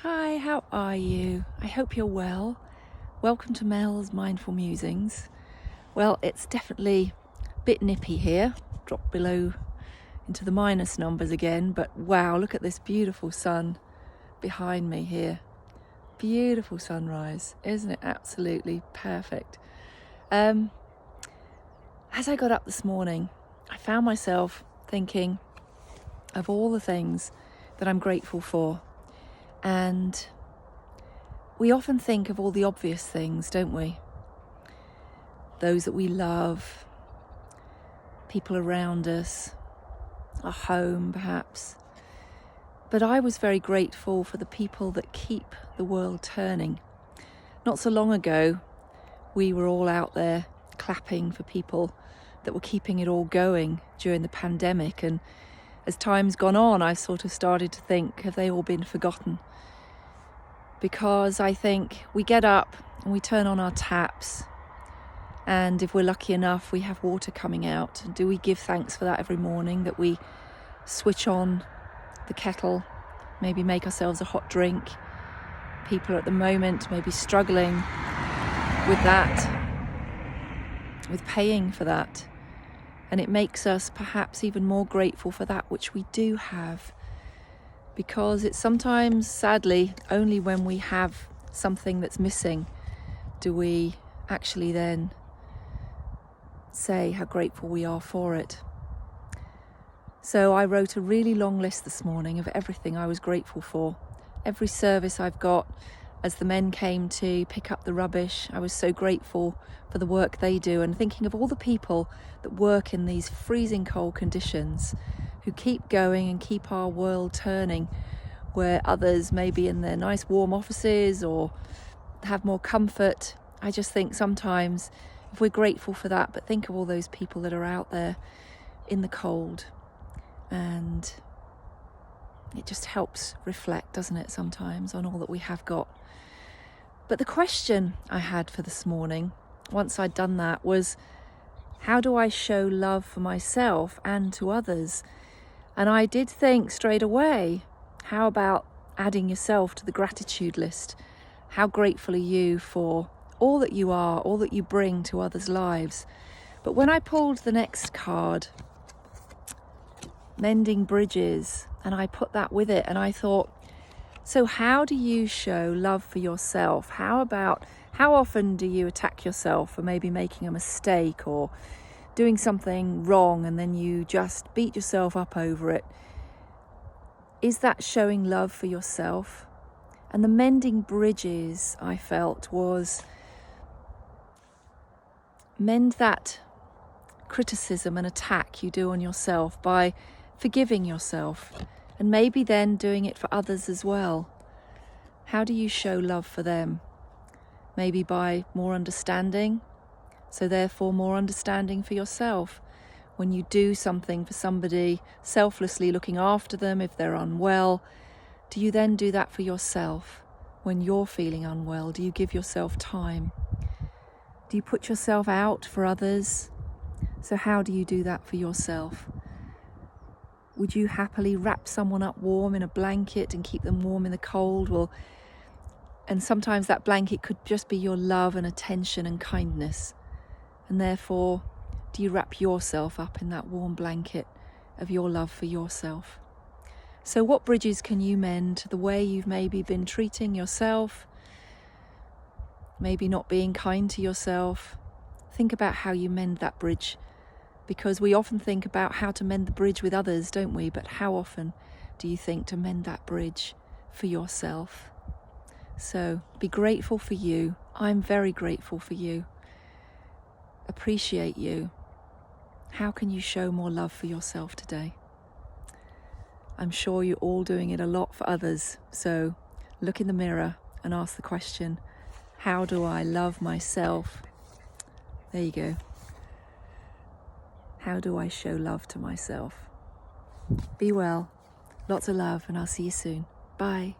Hi, how are you? I hope you're well. Welcome to Mel's Mindful Musings. Well, it's definitely a bit nippy here, dropped below into the minus numbers again, but wow, look at this beautiful sun behind me here. Beautiful sunrise, isn't it? Absolutely perfect. As I got up this morning, I found myself thinking of all the things that I'm grateful for. And we often think of all the obvious things, don't we? Those that we love, people around us, our home perhaps. But I was very grateful for the people that keep the world turning. Not so long ago, we were all out there clapping for people that were keeping it all going during the pandemic. And as time's gone on, I've sort of started to think, have they all been forgotten? Because I think we get up and we turn on our taps, and if we're lucky enough, we have water coming out. And do we give thanks for that every morning, that we switch on the kettle, maybe make ourselves a hot drink? People at the moment may be struggling with that, with paying for that. And it makes us perhaps even more grateful for that which we do have. Because it's sometimes, sadly, only when we have something that's missing do we actually then say how grateful we are for it. So I wrote a really long list this morning of everything I was grateful for. Every service I've got, as the men came to pick up the rubbish, I was so grateful for the work they do, and thinking of all the people that work in these freezing cold conditions, who keep going and keep our world turning, where others may be in their nice warm offices or have more comfort. I just think sometimes if we're grateful for that, but think of all those people that are out there in the cold, and it just helps reflect, doesn't it, sometimes on all that we have got. But the question I had for this morning, once I'd done that, was how do I show love for myself and to others? And I did think straight away, how about adding yourself to the gratitude list? How grateful are you for all that you are, all that you bring to others' lives? But when I pulled the next card, mending bridges, and I put that with it, and I thought, so how do you show love for yourself? How often do you attack yourself for maybe making a mistake or doing something wrong, and then you just beat yourself up over it? Is that showing love for yourself? And the mending bridges, I felt, was mend that criticism and attack you do on yourself by forgiving yourself, and maybe then doing it for others as well. How do you show love for them? Maybe by more understanding, so therefore more understanding for yourself. When you do something for somebody, selflessly looking after them if they're unwell, do you then do that for yourself? When you're feeling unwell, do you give yourself time? Do you put yourself out for others? So how do you do that for yourself? Would you happily wrap someone up warm in a blanket and keep them warm in the cold? Well, and sometimes that blanket could just be your love and attention and kindness. And therefore, do you wrap yourself up in that warm blanket of your love for yourself? So what bridges can you mend the way you've maybe been treating yourself? Maybe not being kind to yourself. Think about how you mend that bridge, because we often think about how to mend the bridge with others, don't we? But how often do you think to mend that bridge for yourself? So be grateful for you. I'm very grateful for you. Appreciate you. How can you show more love for yourself today? I'm sure you're all doing it a lot for others. So look in the mirror and ask the question, how do I love myself? There you go. How do I show love to myself? Be well. Lots of love, and I'll see you soon. Bye.